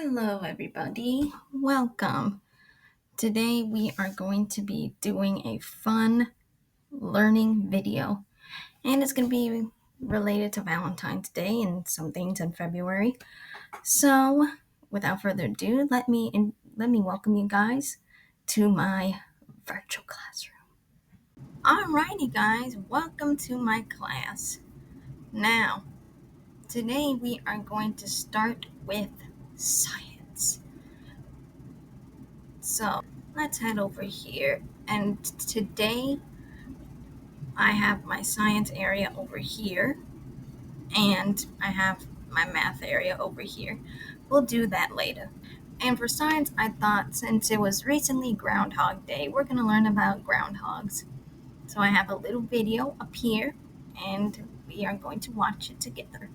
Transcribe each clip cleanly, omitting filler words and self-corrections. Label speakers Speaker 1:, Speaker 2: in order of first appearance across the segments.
Speaker 1: Hello, everybody. Welcome. Today we are going to be doing a fun learning video, and it's going to be related to Valentine's Day and some things in February. So, without further ado, let me welcome you guys to my virtual classroom. Alrighty, guys, welcome to my class. Now, today we are going to start with science. So let's head over here. And today I have my science area over here and I have my math area over here. We'll do that later. And for science, I thought since it was recently Groundhog Day, we're going to learn about groundhogs. So I have a little video up here and we are going to watch it together.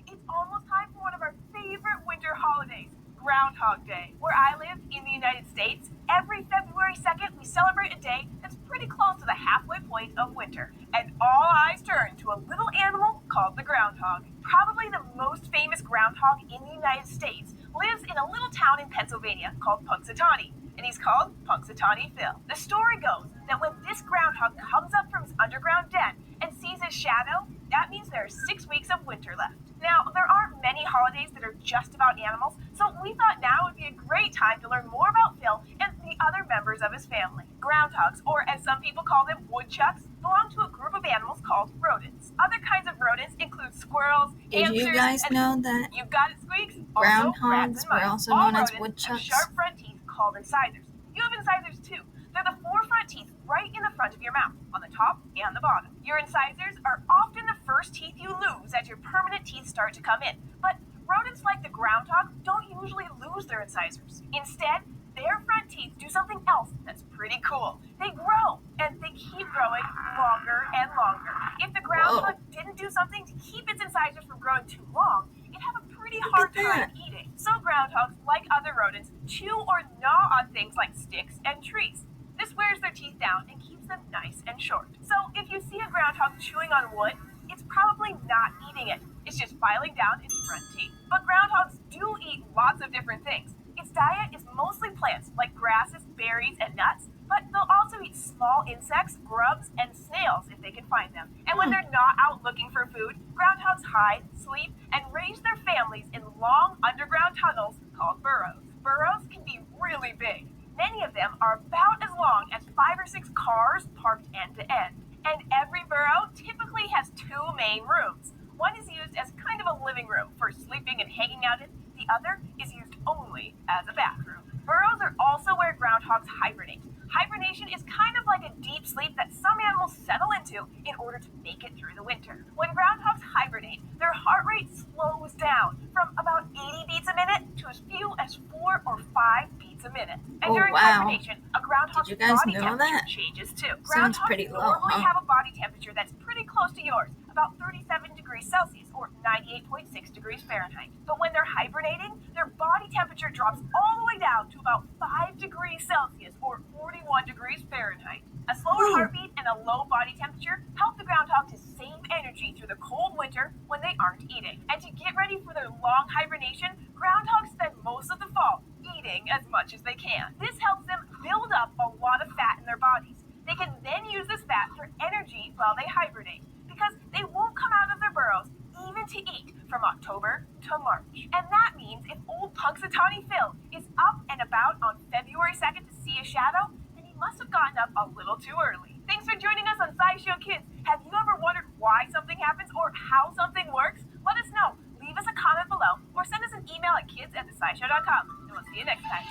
Speaker 2: It's almost time for one of our favorite winter holidays, Groundhog Day. Where I live in the United States, every February 2nd we celebrate a day that's pretty close to the halfway point of winter, and all eyes turn to a little animal called the groundhog. Probably the most famous groundhog in the United States lives in a little town in Pennsylvania called Punxsutawney, and he's called Punxsutawney Phil. The story goes that when this groundhog comes up from his underground den and sees his shadow, that means there are 6 weeks of winter left. Now, there aren't many holidays that are just about animals, so we thought now would be a great time to learn more about Phil and the other members of his family. Groundhogs, or as some people call them, woodchucks, belong to a group of animals called rodents. Other kinds of rodents include squirrels,
Speaker 1: Did you guys know that
Speaker 2: you've got it, Squeaks?
Speaker 1: groundhogs were also known as woodchucks?
Speaker 2: Sharp front teeth called incisors. You have incisors too. They're the 4 front teeth right in the front of your mouth, on the top and the bottom. Your incisors are often the first teeth you lose as your permanent teeth start to come in. But rodents like the groundhog don't usually lose their incisors. Instead, their front teeth do something else that's pretty cool. They grow, and they keep growing longer and longer. If the groundhog didn't do something to keep its incisors from growing too long, it'd have a pretty hard time eating. So groundhogs, like other rodents, chew or gnaw on things like sticks and trees. This wears their teeth down and keeps them nice and short. So if you see a groundhog chewing on wood, it's probably not eating it. It's just filing down its front teeth. But groundhogs do eat lots of different things. Its diet is mostly plants like grasses, berries, and nuts, but they'll also eat small insects, grubs, and snails if they can find them. And when they're not out looking for food, groundhogs hide, sleep, and raise their families in long underground tunnels called burrows. Burrows can be really big. Many of them are about as long as 5 or 6 cars parked end to end. And every burrow typically has 2 main rooms. One is used as kind of a living room for sleeping and hanging out in. The other is used only as a bathroom. Burrows are also where groundhogs hibernate. Hibernation is kind of like a deep sleep that some animals settle into in order to make it through the winter. When groundhogs hibernate, their heart rate slows down from about 80 beats a minute to as few as 4 or 5 beats a minute. And during hibernation, a groundhog's body temperature changes too.
Speaker 1: Sounds pretty low,
Speaker 2: normally have a body temperature that's pretty close to yours, about 37 degrees Celsius or 98.6 degrees Fahrenheit. But when they're hibernating, their body temperature drops all the way down to about 5 degrees Celsius or 41 degrees Fahrenheit. A slower heartbeat and a low body temperature help the groundhog to save energy through the cold winter when they aren't eating. And to get ready for their long hibernation, groundhogs spend most of the fall eating as much as they can. This helps them build up a lot of fat in their bodies. They can then use this fat for energy while they hibernate, because they won't come out of their burrows even to eat from October to March. And that means if old Punxsutawney Phil is up and about on February 2nd to see a shadow, then he must have gotten up a little too early. Thanks for joining us on SciShow Kids. Have you ever wondered why something happens or how something works? Let us know. Leave us a comment below or send us an email at kids@thescishow.com. And we'll see you next time.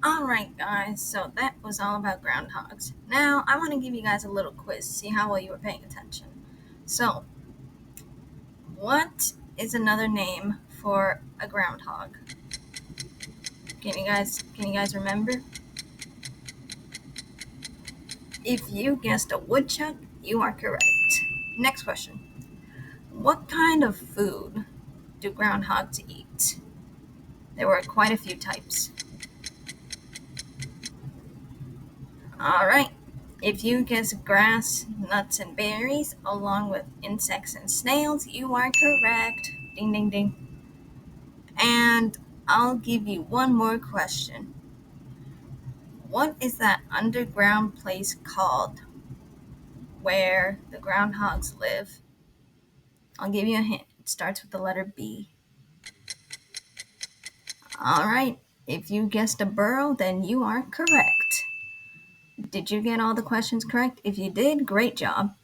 Speaker 1: Alright guys, so that was all about groundhogs. Now I want to give you guys a little quiz, see how well you were paying attention. So, what is another name for a groundhog? Can you guys remember? If you guessed a woodchuck, you are correct. Next question. What kind of food do groundhogs eat? There were quite a few types. All right. If you guess grass, nuts, and berries, along with insects and snails, you are correct. Ding, ding, ding. And I'll give you one more question. What is that underground place called where the groundhogs live? I'll give you a hint. It starts with the letter B. All right. If you guessed a burrow, then you are correct. Did you get all the questions correct? If you did, great job.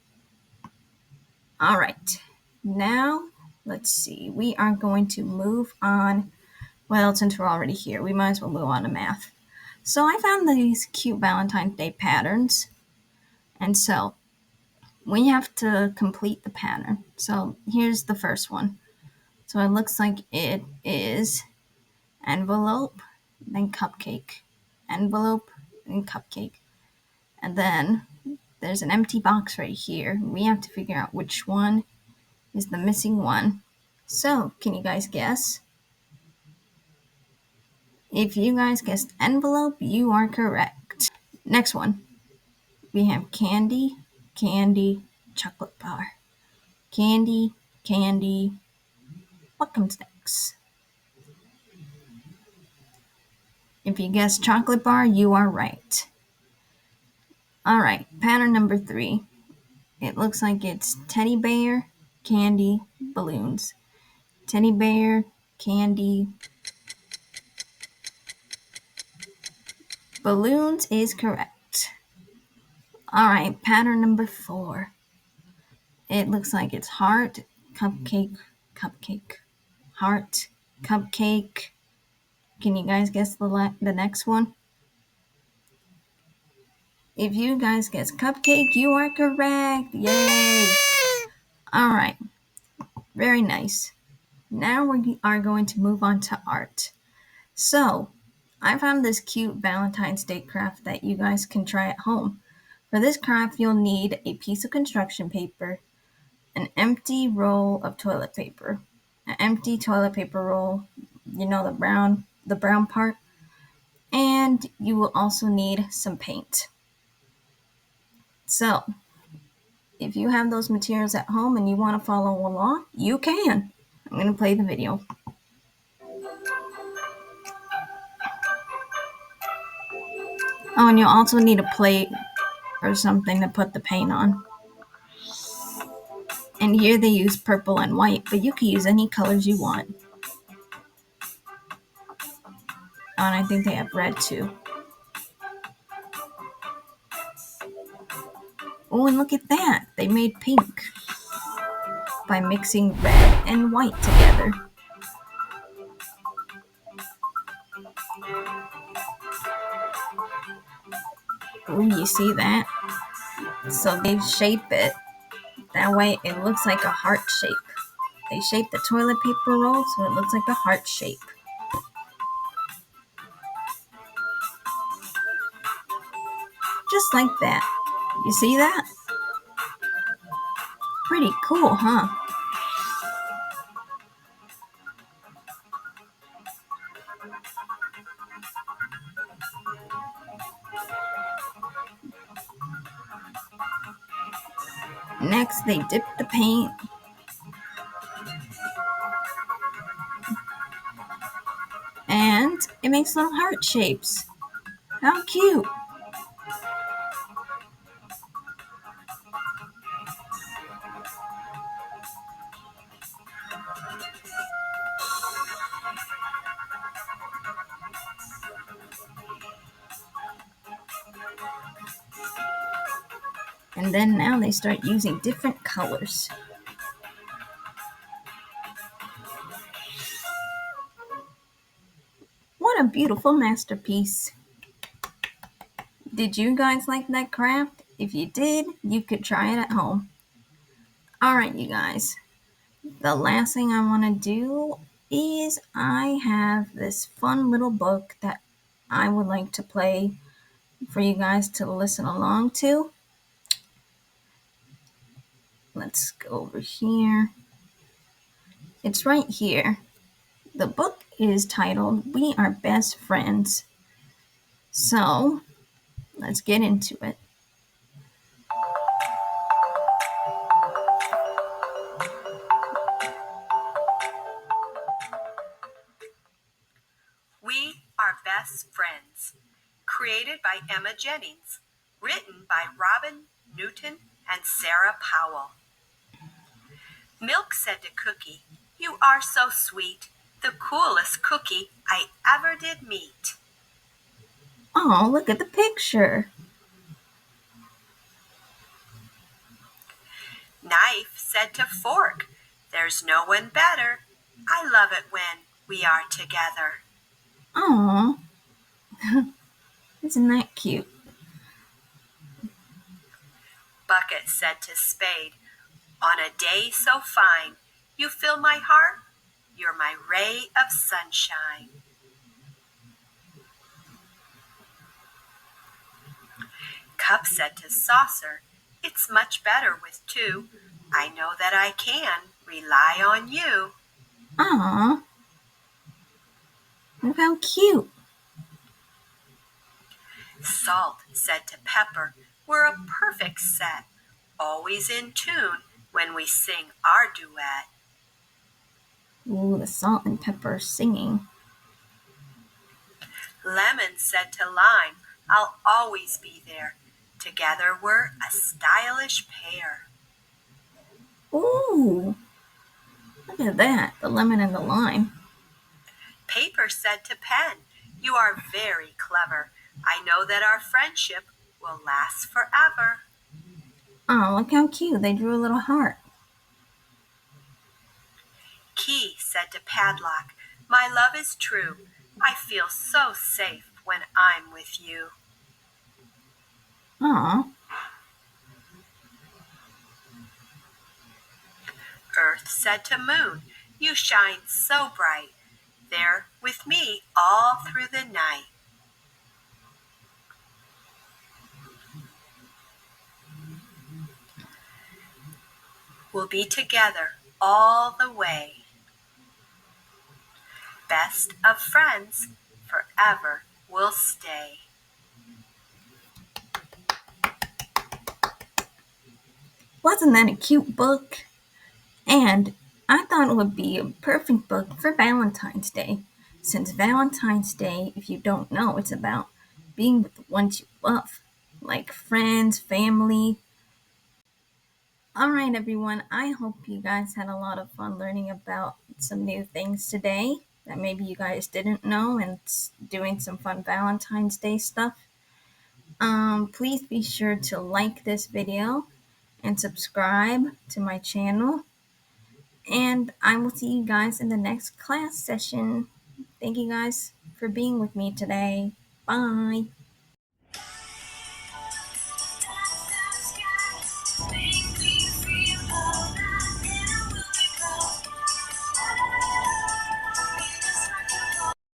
Speaker 1: All right. Now, let's see. We are going to move on. Well, since we're already here, we might as well move on to math. So I found these cute Valentine's Day patterns. And so we have to complete the pattern. So here's the first one. So it looks like it is envelope, then cupcake, envelope, then cupcake. And then there's an empty box right here. We have to figure out which one is the missing one. So, can you guys guess? If you guys guessed envelope, you are correct. Next one. We have candy, candy, chocolate bar. Candy, candy. What comes next? If you guessed chocolate bar, you are right. All right, pattern number 3. It looks like it's teddy bear, candy, balloons. Teddy bear, candy, balloons is correct. All right, pattern number 4. It looks like it's heart, cupcake, cupcake, heart, cupcake. Can you guys guess the next one? If you guys guess cupcake, you are correct. Yay! All right, very nice. Now we are going to move on to art. So, I found this cute Valentine's Day craft that you guys can try at home. For this craft, you'll need a piece of construction paper, an empty roll of toilet paper, an empty toilet paper roll, you know, the brown part, and you will also need some paint. So, if you have those materials at home and you want to follow along, you can. I'm going to play the video. Oh, and you'll also need a plate or something to put the paint on. And here they use purple and white, but you can use any colors you want. Oh, and I think they have red too. Oh, and look at that. They made pink by mixing red and white together. Oh, you see that? So they shape it. That way it looks like a heart shape. They shape the toilet paper roll so it looks like a heart shape. Just like that. You see that? Pretty cool, huh? Next, they dip the paint and it makes little heart shapes. How cute! And then now they start using different colors. What a beautiful masterpiece. Did you guys like that craft? If you did, you could try it at home. Alright, you guys. The last thing I want to do is I have this fun little book that I would like to play for you guys to listen along to. Let's go over here. It's right here. The book is titled We Are Best Friends. So, let's get into it.
Speaker 2: We Are Best Friends, created by Emma Jennings, written by Robin Newton and Sarah Powell. Milk said to Cookie, "You are so sweet, the coolest cookie I ever did meet."
Speaker 1: Oh, look at the picture.
Speaker 2: Knife said to Fork, "There's no one better. I love it when we are together."
Speaker 1: Oh, isn't that cute?
Speaker 2: Bucket said to Spade, "On a day so fine, you fill my heart, you're my ray of sunshine." Cup said to Saucer, "It's much better with two. I know that I can rely on you."
Speaker 1: Aw, look how cute.
Speaker 2: Salt said to Pepper, "We're a perfect set, always in tune when we sing our duet."
Speaker 1: Ooh, the salt and pepper singing.
Speaker 2: Lemon said to Lime, "I'll always be there. Together we're a stylish pair."
Speaker 1: Ooh, look at that, the lemon and the lime.
Speaker 2: Paper said to Pen, "You are very clever. I know that our friendship will last forever."
Speaker 1: Oh, look how cute, they drew a little heart.
Speaker 2: Key said to Padlock, "My love is true. I feel so safe when I'm with you."
Speaker 1: Aw,
Speaker 2: Earth said to Moon, "You shine so bright. There with me all through the night." We'll be together all the way. Best of friends, forever we'll stay.
Speaker 1: wasn't that a cute book? And I thought it would be a perfect book for Valentine's Day, since Valentine's Day, if you don't know, it's about being with the ones you love, like friends, family. All right, everyone, I hope you guys had a lot of fun learning about some new things today that maybe you guys didn't know and doing some fun Valentine's Day stuff. Please be sure to like this video and subscribe to my channel. And I will see you guys in the next class session. Thank you guys for being with me today. Bye.